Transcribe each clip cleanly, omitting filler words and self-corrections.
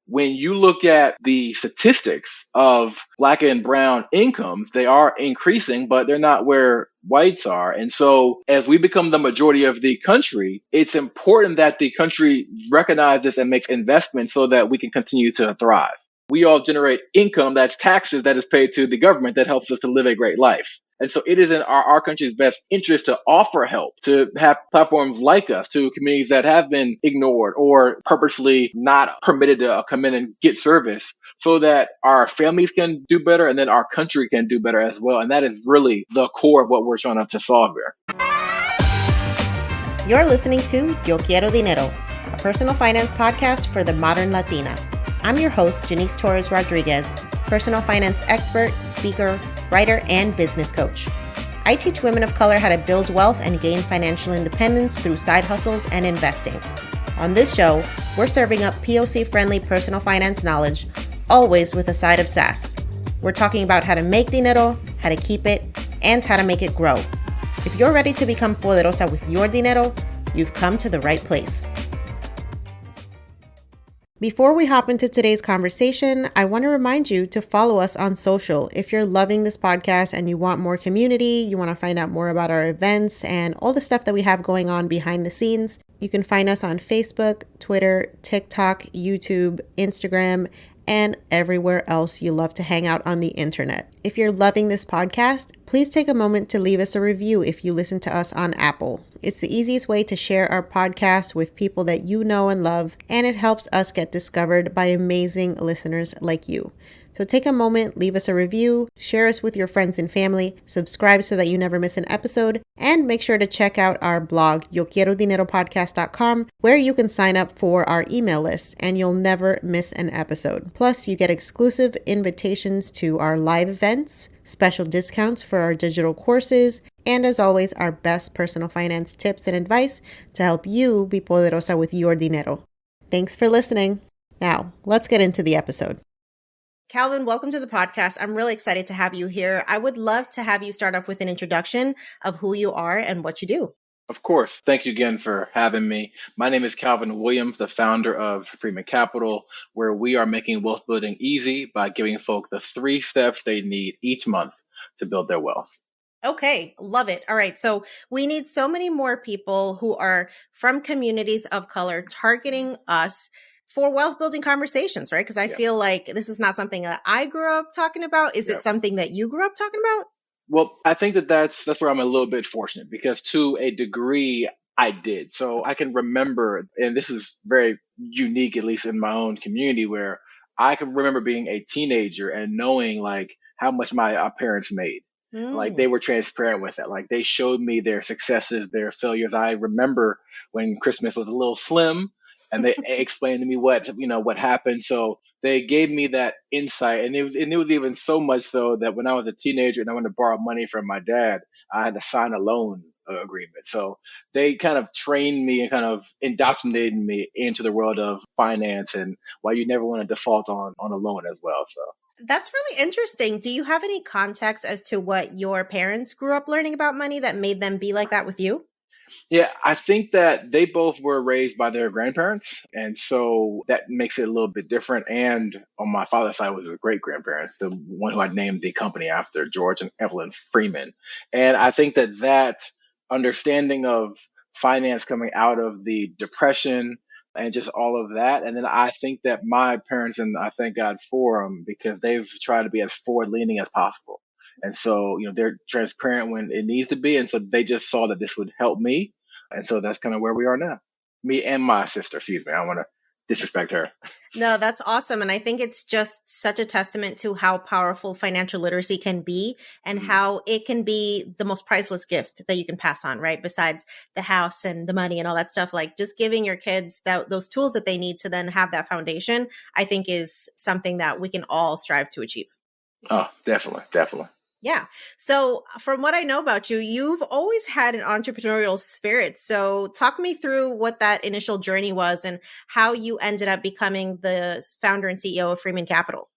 when you look at the statistics of Black and brown incomes, they are increasing, but they're not where whites are. And so as we become the majority of the country, it's important that the country recognizes and makes investments so that we can continue to thrive. We all generate income, that's taxes that is paid to the government that helps us to live a great life. And so it is in our country's best interest to offer help, to have platforms like us, to communities that have been ignored or purposely not permitted to come in and get service, so that our families can do better and then our country can do better as well. And that is really the core of what we're trying to solve here. You're listening to Yo Quiero Dinero, a personal finance podcast for the modern Latina. I'm your host, Janice Torres Rodriguez, personal finance expert, speaker, writer, and business coach. I teach women of color how to build wealth and gain financial independence through side hustles and investing. On this show, we're serving up POC-friendly personal finance knowledge, always with a side of sass. We're talking about how to make dinero, how to keep it, and how to make it grow. If you're ready to become poderosa with your dinero, you've come to the right place. Before we hop into today's conversation, I want to remind you to follow us on social. If you're loving this podcast and you want more community, you want to find out more about our events and all the stuff that we have going on behind the scenes, you can find us on Facebook, Twitter, TikTok, YouTube, Instagram, and everywhere else you love to hang out on the internet. If you're loving this podcast, please take a moment to leave us a review if you listen to us on Apple. It's the easiest way to share our podcast with people that you know and love, and it helps us get discovered by amazing listeners like you. So take a moment, leave us a review, share us with your friends and family, subscribe so that you never miss an episode, and make sure to check out our blog, YoQuieroDineroPodcast.com, where you can sign up for our email list and you'll never miss an episode. Plus, you get exclusive invitations to our live events, special discounts for our digital courses, and as always, our best personal finance tips and advice to help you be poderosa with your dinero. Thanks for listening. Now, let's get into the episode. Calvin, welcome to the podcast. I'm really excited to have you here. I would love to have you start off with an introduction of who you are and what you do. Of course. Thank you again for having me. My name is Calvin Williams, the founder of Freeman Capital, where we are making wealth building easy by giving folk the 3 steps they need each month to build their wealth. Okay, love it. All right. So we need so many more people who are from communities of color targeting us for wealth building conversations, right? Because I feel like this is not something that I grew up talking about. Is it something that you grew up talking about? Well, I think that's where I'm a little bit fortunate, because to a degree I did. So I can remember, and this is very unique, at least in my own community, where I can remember being a teenager and knowing like how much my parents made. Like they were transparent with it. Like they showed me their successes, their failures. I remember when Christmas was a little slim and they explained to me what happened. So they gave me that insight. And it was even so much so that when I was a teenager and I wanted to borrow money from my dad, I had to sign a loan agreement. So they kind of trained me and kind of indoctrinated me into the world of finance and why you never want to default on a loan as well. So that's really interesting. Do you have any context as to what your parents grew up learning about money that made them be like that with you? Yeah, I think that they both were raised by their grandparents. And so that makes it a little bit different. And on my father's side was the great grandparents, the one who I named the company after, George and Evelyn Freeman. And I think that understanding of finance coming out of the Depression and just all of that. And then I think that my parents, and I thank God for them, because they've tried to be as forward leaning as possible. And so, they're transparent when it needs to be. And so they just saw that this would help me. And so that's kind of where we are now. Me and my sister, excuse me. I don't want to disrespect her. No, that's awesome. And I think it's just such a testament to how powerful financial literacy can be and how it can be the most priceless gift that you can pass on, right? Besides the house and the money and all that stuff, like just giving your kids those tools that they need to then have that foundation, I think is something that we can all strive to achieve. Oh, definitely. Definitely. Yeah. So from what I know about you, you've always had an entrepreneurial spirit. So talk me through what that initial journey was and how you ended up becoming the founder and CEO of Freeman Capital.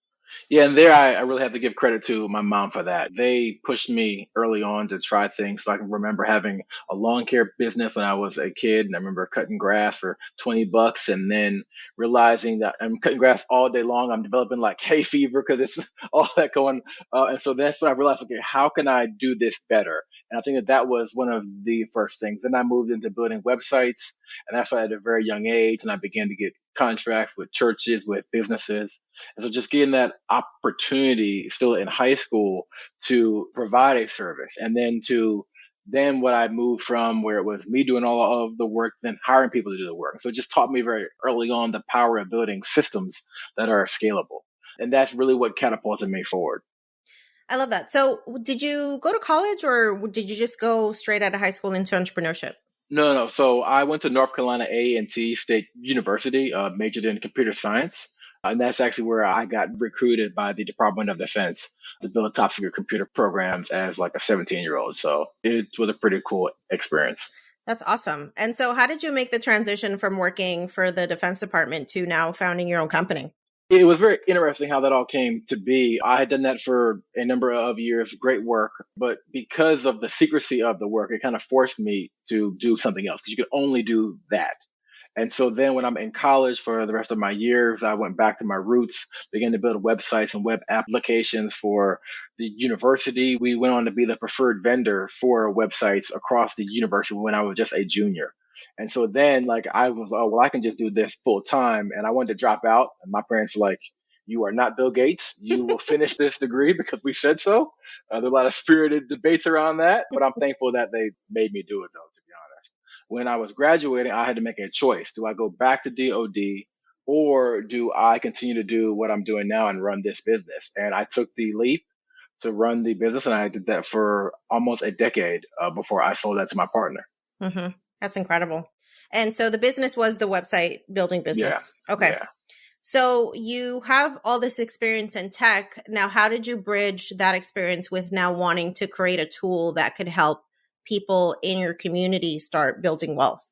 Yeah, and there I really have to give credit to my mom for that. They pushed me early on to try things. So I can remember having a lawn care business when I was a kid, and I remember cutting grass for $20, and then realizing that I'm cutting grass all day long. I'm developing like hay fever because it's all that going. And so that's when I realized, okay, how can I do this better? And I think that that was one of the first things. Then I moved into building websites, and that's at a very young age, and I began to get contracts with churches, with businesses. And so just getting that opportunity still in high school to provide a service, and then what I moved from where it was me doing all of the work, then hiring people to do the work. So it just taught me very early on the power of building systems that are scalable. And that's really what catapulted me forward. I love that. So, did you go to college or did you just go straight out of high school into entrepreneurship? No, no. So I went to North Carolina A&T State University, majored in computer science. And that's actually where I got recruited by the Department of Defense to build top secret computer programs as like a 17-year-old. So it was a pretty cool experience. That's awesome. And so, how did you make the transition from working for the Defense Department to now founding your own company? It was very interesting how that all came to be. I had done that for a number of years, great work, but because of the secrecy of the work, it kind of forced me to do something else because you could only do that. And so then when I'm in college for the rest of my years, I went back to my roots, began to build websites and web applications for the university. We went on to be the preferred vendor for websites across the university when I was just a junior. And so then like I was, oh, well, I can just do this full time. And I wanted to drop out. And my parents were like, you are not Bill Gates. You will finish this degree because we said so. There are a lot of spirited debates around that, but I'm thankful that they made me do it though, to be honest. When I was graduating, I had to make a choice. Do I go back to DOD or do I continue to do what I'm doing now and run this business? And I took the leap to run the business, and I did that for almost a decade before I sold that to my partner. Mm-hmm. That's incredible. And so the business was the website building Yeah, business. Okay. yeah. So you have all this experience in tech. Now, how did you bridge that experience with now wanting to create a tool that could help people in your community start building wealth?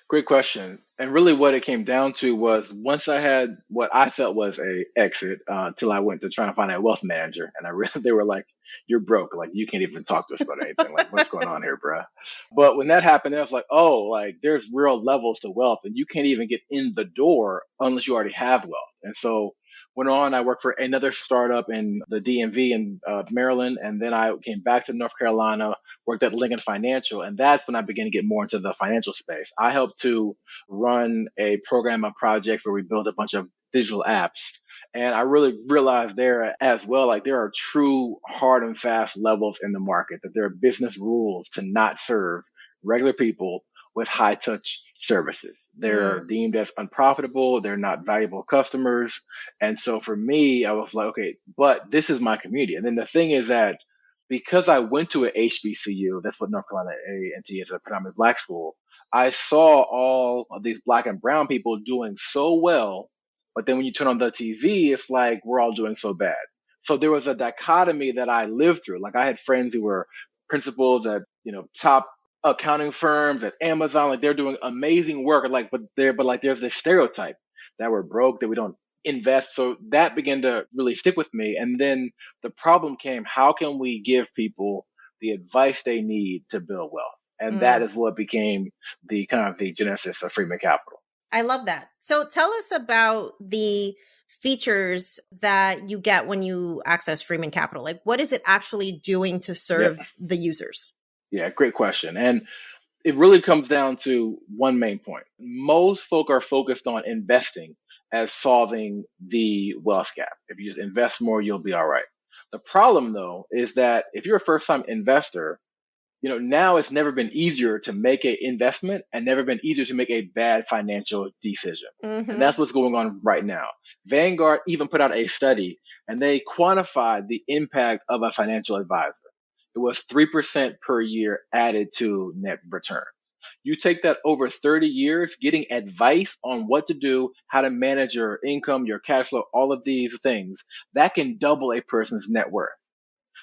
Great question. And really, what it came down to was once I had what I felt was a exit, till I went to try to find a wealth manager, and I really, they were like, "You're broke. Like you can't even talk to us about anything. Like what's going on here, bruh?" But when that happened, I was like, "Oh, like there's real levels to wealth, and you can't even get in the door unless you already have wealth." And so went on. I worked for another startup in the DMV in Maryland, and then I came back to North Carolina, worked at Lincoln Financial, and that's when I began to get more into the financial space. I helped to run a program of projects where we built a bunch of digital apps. And I really realized there as well, like there are true hard and fast levels in the market, that there are business rules to not serve regular people with high touch services. They're deemed as unprofitable. They're not valuable customers. And so for me, I was like, okay, but this is my community. And then the thing is that because I went to an HBCU, that's what North Carolina A&T is, a predominantly black school, I saw all of these black and brown people doing so well, but then when you turn on the TV, it's like we're all doing so bad. So there was a dichotomy that I lived through. Like I had friends who were principals at, top accounting firms at Amazon, like they're doing amazing work. Like, but like there's this stereotype that we're broke, that we don't invest. So that began to really stick with me. And then the problem came, how can we give people the advice they need to build wealth? And that is what became the kind of the genesis of Freeman Capital. I love that. So tell us about the features that you get when you access Freeman Capital. Like what is it actually doing to serve the users? Yeah, great question. And it really comes down to one main point. Most folk are focused on investing as solving the wealth gap. If you just invest more, you'll be all right. The problem though is that if you're a first time investor, now it's never been easier to make an investment and never been easier to make a bad financial decision. And that's what's going on right now. Vanguard even put out a study and they quantified the impact of a financial advisor. It was 3% per year added to net returns. You take that over 30 years, getting advice on what to do, how to manage your income, your cash flow, all of these things, that can double a person's net worth.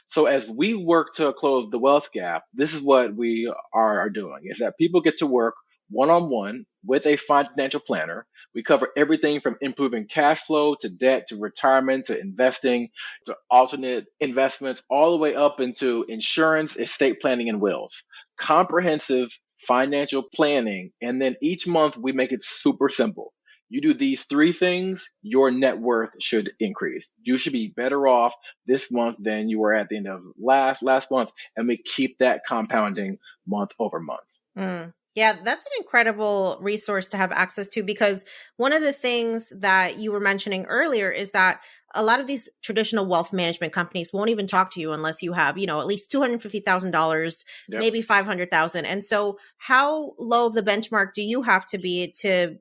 So as we work to close the wealth gap, this is what we are doing, is that people get to work one-on-one with a financial planner. We cover everything from improving cash flow to debt to retirement to investing to alternate investments, all the way up into insurance, estate planning, and wills. Comprehensive financial planning. And then each month we make it super simple. You do these three things, your net worth should increase. You should be better off this month than you were at the end of last month. And we keep that compounding month over month. Mm. Yeah, that's an incredible resource to have access to, because one of the things that you were mentioning earlier is that a lot of these traditional wealth management companies won't even talk to you unless you have, at least $250,000, Yep. maybe 500,000. And so how low of the benchmark do you have to be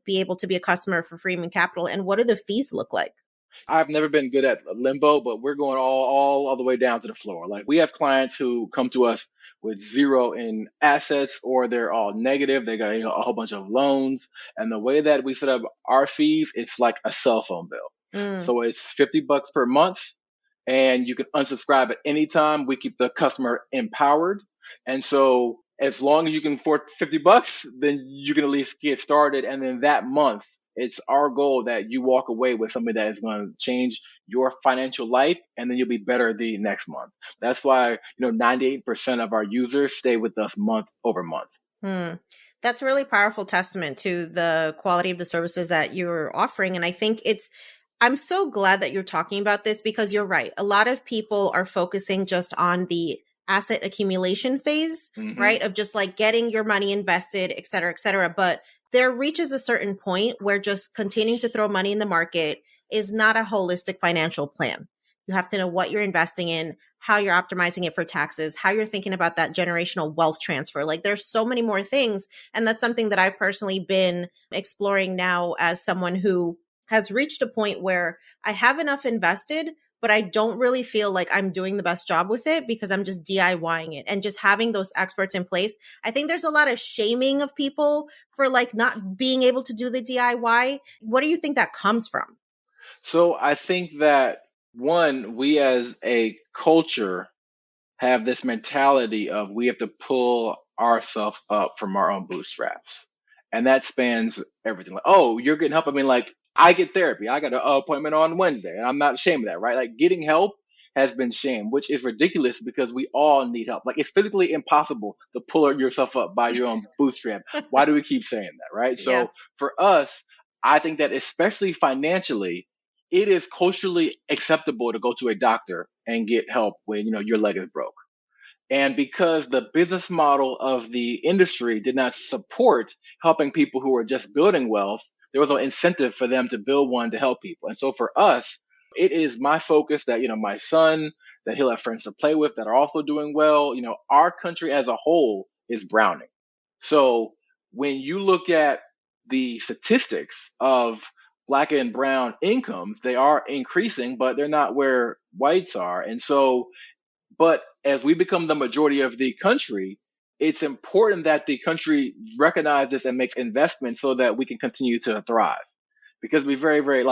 able to be a customer for Freeman Capital, and what do the fees look like? I've never been good at limbo, but we're going all the way down to the floor. Like, we have clients who come to us with zero in assets, or they're all negative. They got a whole bunch of loans, and the way that we set up our fees, it's like a cell phone bill. Mm. So it's $50 per month, and you can unsubscribe at any time. We keep the customer empowered, and so as long as you can afford $50, then you can at least get started. And then that month, it's our goal that you walk away with something that is going to change your financial life, and then you'll be better the next month. That's why 98% of our users stay with us month over month. That's a really powerful testament to the quality of the services that you're offering. And I think I'm so glad that you're talking about this, because you're right. A lot of people are focusing just on the asset accumulation phase, right? Of just like getting your money invested, et cetera, et cetera. But there reaches a certain point where just continuing to throw money in the market is not a holistic financial plan. You have to know what you're investing in, how you're optimizing it for taxes, how you're thinking about that generational wealth transfer. Like, there's so many more things. And that's something that I've personally been exploring now as someone who has reached a point where I have enough invested, but I don't really feel like I'm doing the best job with it because I'm just DIYing it. And just having those experts in place, I think there's a lot of shaming of people for like not being able to do the DIY. What do you think that comes from? So I think that, one, we as a culture have this mentality of we have to pull ourselves up from our own bootstraps. And that spans everything. Like, oh, you're getting help. I mean, like, I get therapy. I got an appointment on Wednesday, and I'm not ashamed of that, right? Like, getting help has been shamed, which is ridiculous because we all need help. Like, it's physically impossible to pull yourself up by your own bootstrap. Why do we keep saying that, right? Yeah. So for us, I think that especially financially, it is culturally acceptable to go to a doctor and get help when your leg is broke. And because the business model of the industry did not support helping people who were just building wealth, there was no incentive for them to build one to help people. And so for us, it is my focus that, my son, that he'll have friends to play with that are also doing well. Our country as a whole is browning. So when you look at the statistics of Black and brown incomes, they are increasing, but they're not where whites are. And so, but as we become the majority of the country, it's important that the country recognizes and makes investments so that we can continue to thrive. Because we're very, very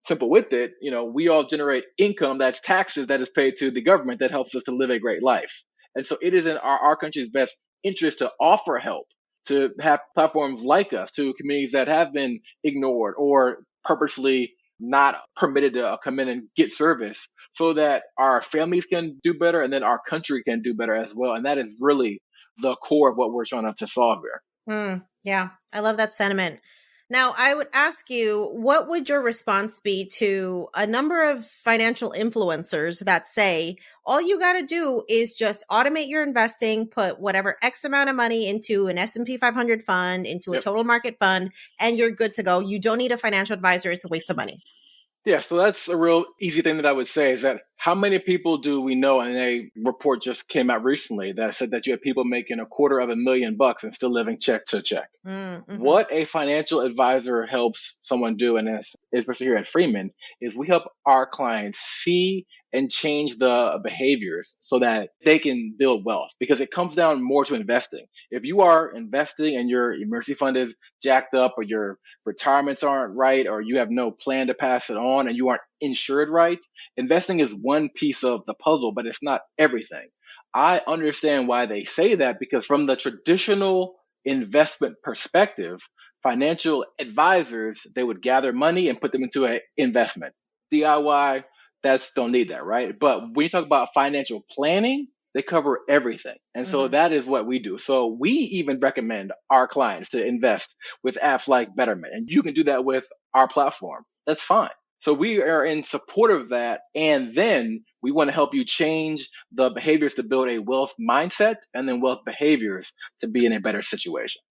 simple with it. We all generate income that's taxes that is paid to the government that helps us to live a great life. And so it is in our country's best interest to offer help, to have platforms like us to communities that have been ignored or purposely not permitted to come in and get service, so that our families can do better and then our country can do better as well. And that is really the core of what we're trying to solve here. Yeah, I love that sentiment. Now, I would ask you, what would your response be to a number of financial influencers that say, all you got to do is just automate your investing, put whatever X amount of money into an S&P 500 fund, into a total market fund, and you're good to go. You don't need a financial advisor. It's a waste of money. Yeah, so that's a real easy thing that I would say is that how many people do we know? And a report just came out recently that said that you have people making $250,000 and still living check to check. What a financial advisor helps someone do, and especially here at Freeman, is we help our clients see and change the behaviors so that they can build wealth, because it comes down more to investing. If you are investing and your emergency fund is jacked up, or your retirements aren't right, or you have no plan to pass it on, and you aren't insured right, investing is one piece of the puzzle, but it's not everything. I understand why they say that, because from the traditional investment perspective, financial advisors, they would gather money and put them into an investment. DIY, that's don't need that, right? But when you talk about financial planning, they cover everything. And so Mm-hmm. that is what we do. So we even recommend our clients to invest with apps like Betterment. And you can do that with our platform. That's fine. So we are in support of that. And then we want to help you change the behaviors to build a wealth mindset and then wealth behaviors to be in a better situation.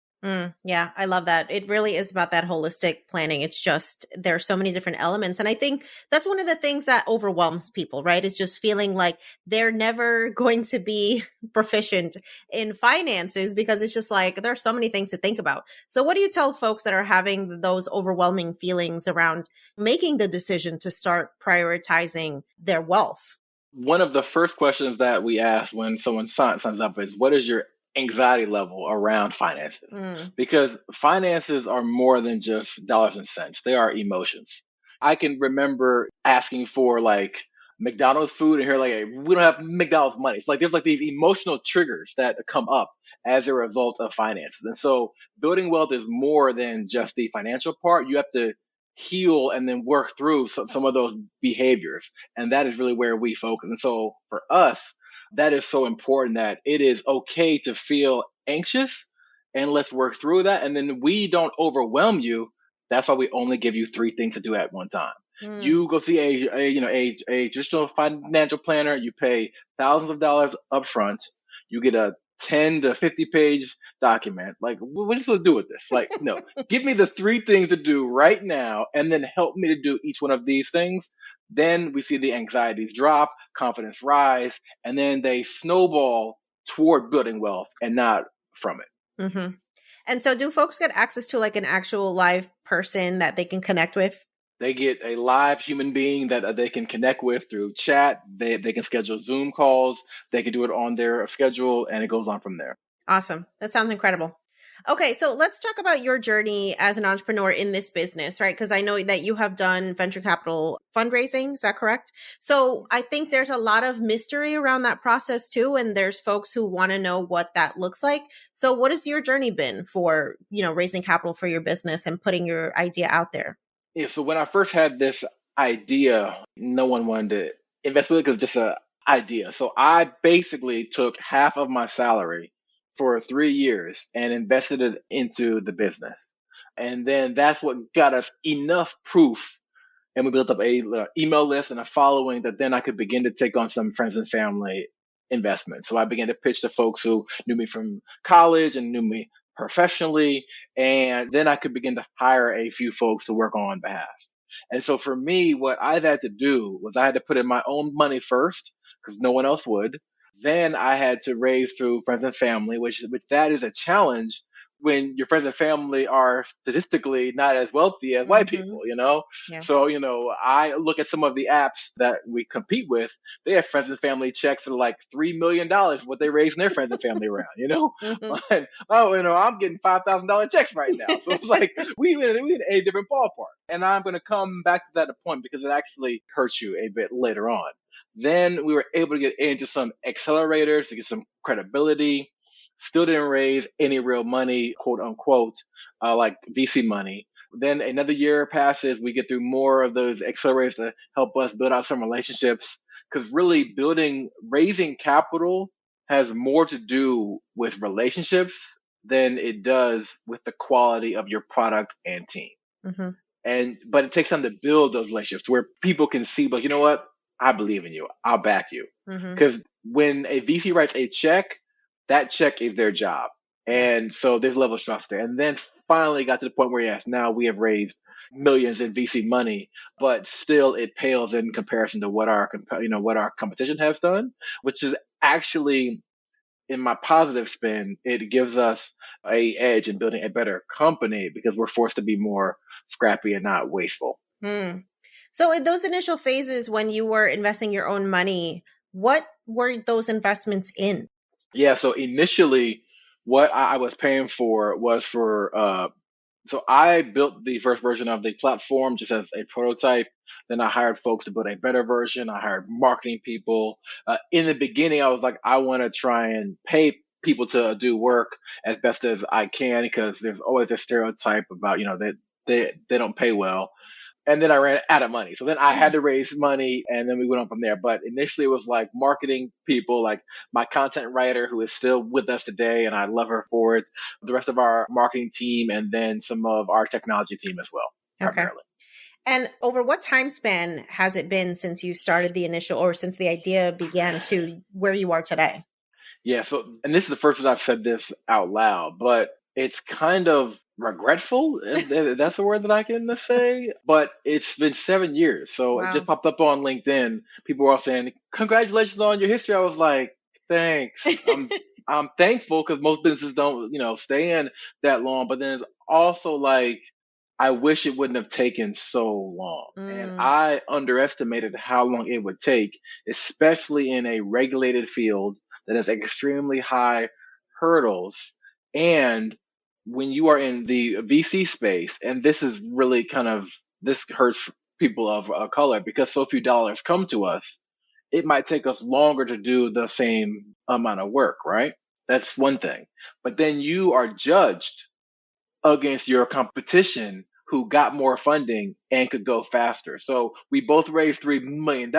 Yeah, I love that. It really is about that holistic planning. It's just there are so many different elements. And I think that's one of the things that overwhelms people, right? Is just feeling like they're never going to be proficient in finances because it's just like there are so many things to think about. So, what do you tell folks that are having those overwhelming feelings around making the decision to start prioritizing their wealth? One of the first questions that we ask when someone signs up is, what is your anxiety level around finances? Mm. Because finances are more than just dollars and cents, they are emotions. I can remember asking for like McDonald's food and hear like, hey, we don't have McDonald's money. It's like there's like these emotional triggers that come up as a result of finances. And so building wealth is more than just the financial part. You have to heal and then work through some of those behaviors. And that is really where we focus. And so for us, that is so important that it is okay to feel anxious and let's work through that. And then we don't overwhelm you. That's why we only give you three things to do at one time. Mm. You go see a traditional financial planner. You pay thousands of dollars up front. You get a 10 to 50-page document. Like, what are you supposed to do with this? Like, no, give me the three things to do right now, and then help me to do each one of these things. Then we see the anxieties drop, confidence rise, and then they snowball toward building wealth and not from it. Mm-hmm. And so, do folks get access to like an actual live person that they can connect with? They get a live human being that they can connect with through chat. They can schedule Zoom calls. They can do it on their schedule, and it goes on from there. Awesome. That sounds incredible. Okay, so let's talk about your journey as an entrepreneur in this business, right? Because I know that you have done venture capital fundraising. Is that correct? So I think there's a lot of mystery around that process too. And there's folks who want to know what that looks like. So what has your journey been for, raising capital for your business and putting your idea out there? Yeah, so when I first had this idea, no one wanted to invest with it because it's just an idea. So I basically took half of my salary for 3 years and invested it into the business. And then that's what got us enough proof. And we built up a email list and a following that then I could begin to take on some friends and family investments. So I began to pitch to folks who knew me from college and knew me professionally. And then I could begin to hire a few folks to work on behalf. And so for me, what I've had to do was I had to put in my own money first because no one else would. Then I had to raise through friends and family, which that is a challenge when your friends and family are statistically not as wealthy as white Mm-hmm. people. Yeah. So, I look at some of the apps that we compete with, they have friends and family checks that are like $3 million what they raise in their friends and family around. Mm-hmm. And, oh, I'm getting $5,000 checks right now. So it's like we in a different ballpark. And I'm going to come back to that point because it actually hurts you a bit later on. Then we were able to get into some accelerators to get some credibility. Still didn't raise any real money, quote unquote, like VC money. Then another year passes, we get through more of those accelerators to help us build out some relationships. Because really, raising capital has more to do with relationships than it does with the quality of your product and team. Mm-hmm. But it takes time to build those relationships where people can see, but you know what? I believe in you. I'll back you. Mm-hmm. Because when a VC writes a check, that check is their job. Yeah. And so there's a level of trust there. And then finally got to the point where, yes, now we have raised millions in VC money, but still it pales in comparison to what what our competition has done, which is actually, in my positive spin, it gives us a edge in building a better company because we're forced to be more scrappy and not wasteful. Hmm. So in those initial phases when you were investing your own money, what were those investments in? Yeah, so initially, what I was paying for was for so I built the first version of the platform just as a prototype. Then I hired folks to build a better version. I hired marketing people. In the beginning, I was like, I want to try and pay people to do work as best as I can because there's always a stereotype about, that they don't pay well. And then I ran out of money. So then I had to raise money and then we went on from there. But initially it was like marketing people, like my content writer who is still with us today and I love her for it, the rest of our marketing team, and then some of our technology team as well, Okay. primarily. And over what time span has it been since you started the initial or since the idea began to where you are today? Yeah. So, and this is the first time I've said this out loud, but it's kind of regretful, if that's the word that I can say. But it's been 7 years. So it just Wow. popped up on LinkedIn. People were all saying, "Congratulations on your history." I was like, "Thanks." I'm thankful because most businesses don't, stay in that long. But then it's also like, I wish it wouldn't have taken so long. And Mm, I underestimated how long it would take, especially in a regulated field that has extremely high hurdles. And when you are in the VC space, and this is really this hurts people of color because so few dollars come to us, it might take us longer to do the same amount of work, right? That's one thing. But then you are judged against your competition who got more funding and could go faster. So we both raised $3 million.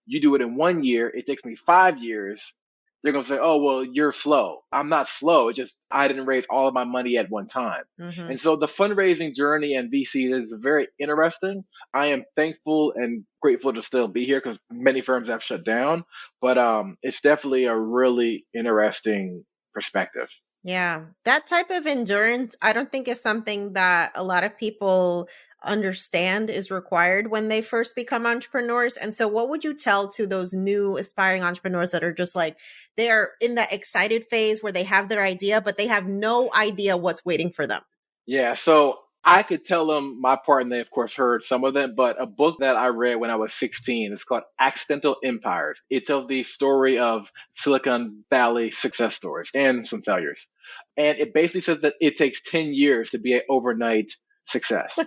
You do it in 1 year. It takes me 5 years. They're going to say, oh, well, you're slow. I'm not slow. It's just I didn't raise all of my money at one time. mm-hmm. And so the fundraising journey and VC is very interesting. I am thankful and grateful to still be here because many firms have shut down. But it's definitely a really interesting perspective. Yeah, that type of endurance, I don't think is something that a lot of people understand is required when they first become entrepreneurs. And so, what would you tell to those new aspiring entrepreneurs that are just like, they are in that excited phase where they have their idea, but they have no idea what's waiting for them? Yeah, so I could tell them my part, and they of course heard some of them, but a book that I read when I was 16 is called Accidental Empires. It tells the story of Silicon Valley success stories and some failures. And it basically says that it takes 10 years to be an overnight success.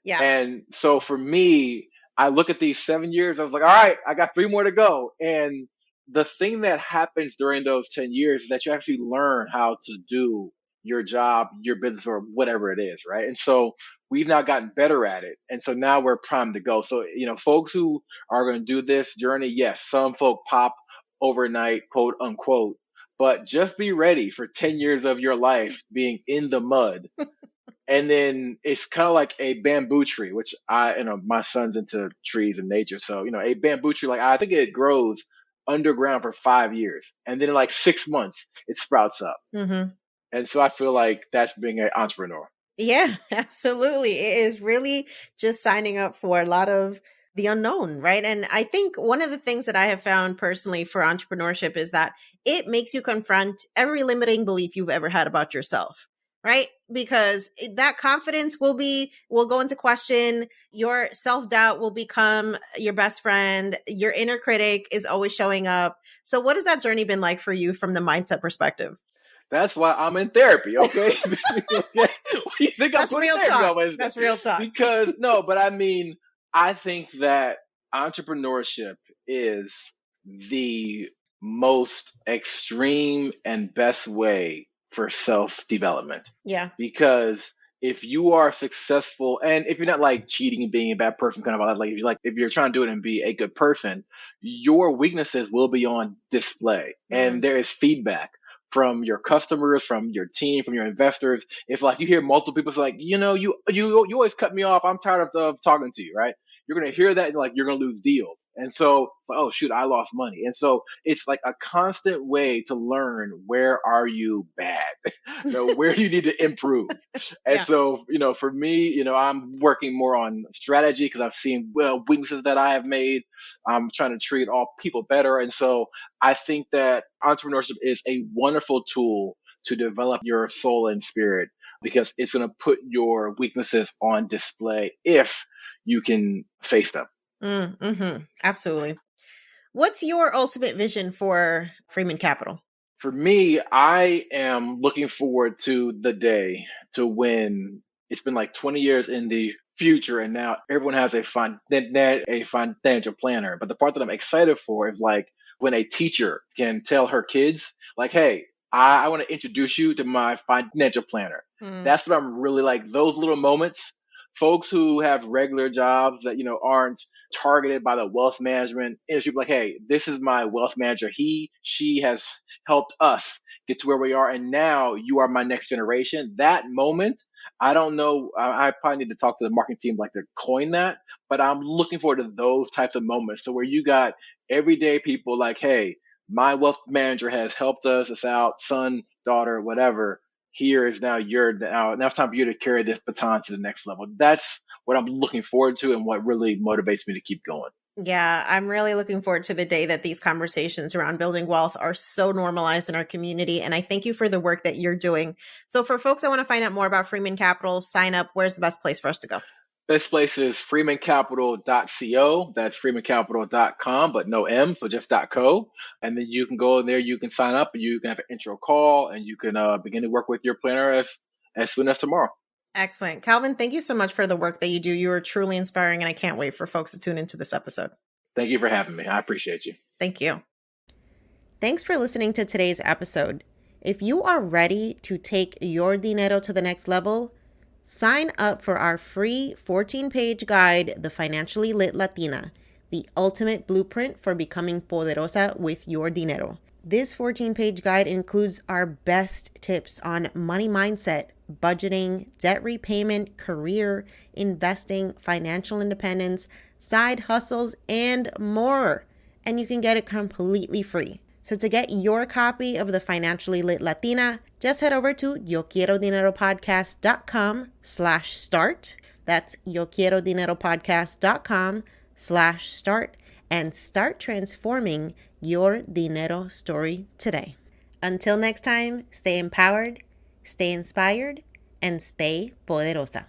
Yeah. And so for me, I look at these 7 years, I was like, all right, I got 3 more to go. And the thing that happens during those 10 years is that you actually learn how to do your job, your business, or whatever it is, right? And so we've now gotten better at it. And so now we're primed to go. So, folks who are going to do this journey, yes, some folk pop overnight, quote unquote, but just be ready for 10 years of your life being in the mud. And then it's kind of like a bamboo tree, which my son's into trees and nature. So, a bamboo tree, like I think it grows underground for 5 years. And then in like 6 months, it sprouts up. Mm-hmm. And so I feel like that's being an entrepreneur. Yeah, absolutely. It is really just signing up for a lot of the unknown, right? And I think one of the things that I have found personally for entrepreneurship is that it makes you confront every limiting belief you've ever had about yourself, right? Because that confidence will go into question. Your self-doubt will become your best friend. Your inner critic is always showing up. So what has that journey been like for you from the mindset perspective? That's why I'm in therapy, okay? Okay? You think I'm That's going to real therapy talk. on Wednesday? That's real talk. Because no, but I mean, I think that entrepreneurship is the most extreme and best way for self development. Yeah. Because if you are successful, and if you're not like cheating and being a bad person, kind of all that, like if you're trying to do it and be a good person, your weaknesses will be on display, and there is feedback from your customers, from your team, from your investors. If like you hear multiple people say like, you always cut me off. I'm tired of talking to you, right? You're gonna hear that and like you're gonna lose deals. And so it's like, oh shoot, I lost money. And so it's like a constant way to learn where are you bad, where do you need to improve. And Yeah. so for me, I'm working more on strategy because I've seen weaknesses that I have made. I'm trying to treat all people better, and so I think that entrepreneurship is a wonderful tool to develop your soul and spirit because it's going to put your weaknesses on display if you can face them. Mm-hmm. Absolutely. What's your ultimate vision for Freeman Capital? For me, I am looking forward to the day to when it's been like 20 years in the future and now everyone has a financial planner. But the part that I'm excited for is like when a teacher can tell her kids like, hey, I want to introduce you to my financial planner. That's what I'm really like. Those little moments, folks who have regular jobs that, aren't targeted by the wealth management industry, like, hey, this is my wealth manager. She has helped us get to where we are. And now you are my next generation. That moment, I don't know. I probably need to talk to the marketing team, like to coin that, but I'm looking forward to those types of moments. So where you got everyday people like, hey, my wealth manager has helped us out, son, daughter, whatever. Here is now now it's time for you to carry this baton to the next level. That's what I'm looking forward to and what really motivates me to keep going. Yeah, I'm really looking forward to the day that these conversations around building wealth are so normalized in our community. And I thank you for the work that you're doing. So for folks that want to find out more about Freeman Capital, sign up. Where's the best place for us to go? Best place is freemancapital.co. That's freemancapital.com, but no M, so just .co. And then you can go in there, you can sign up, and you can have an intro call, and you can begin to work with your planner as soon as tomorrow. Excellent. Calvin, thank you so much for the work that you do. You are truly inspiring, and I can't wait for folks to tune into this episode. Thank you for having me. I appreciate you. Thank you. Thanks for listening to today's episode. If you are ready to take your dinero to the next level, sign up for our free 14-page guide, The Financially Lit Latina, the ultimate blueprint for becoming poderosa with your dinero. This 14-page guide includes our best tips on money mindset, budgeting, debt repayment, career, investing, financial independence, side hustles, and more. And you can get it completely free. So to get your copy of The Financially Lit Latina, just head over to yoquierodineropodcast.com/start. That's yoquierodineropodcast.com/start and start transforming your dinero story today. Until next time, stay empowered, stay inspired, and stay poderosa.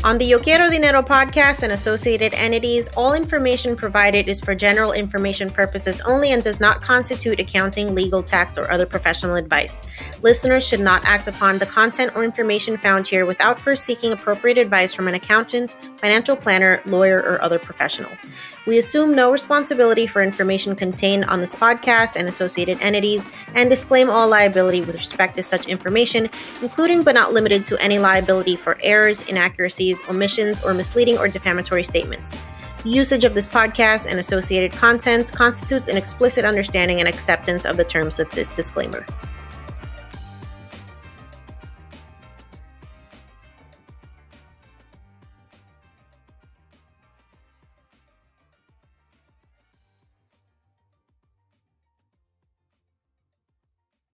On the Yo Quiero Dinero podcast and associated entities, all information provided is for general information purposes only and does not constitute accounting, legal, tax, or other professional advice. Listeners should not act upon the content or information found here without first seeking appropriate advice from an accountant, financial planner, lawyer, or other professional. We assume no responsibility for information contained on this podcast and associated entities and disclaim all liability with respect to such information, including but not limited to any liability for errors, inaccuracies, omissions, or misleading or defamatory statements. Usage of this podcast and associated contents constitutes an explicit understanding and acceptance of the terms of this disclaimer.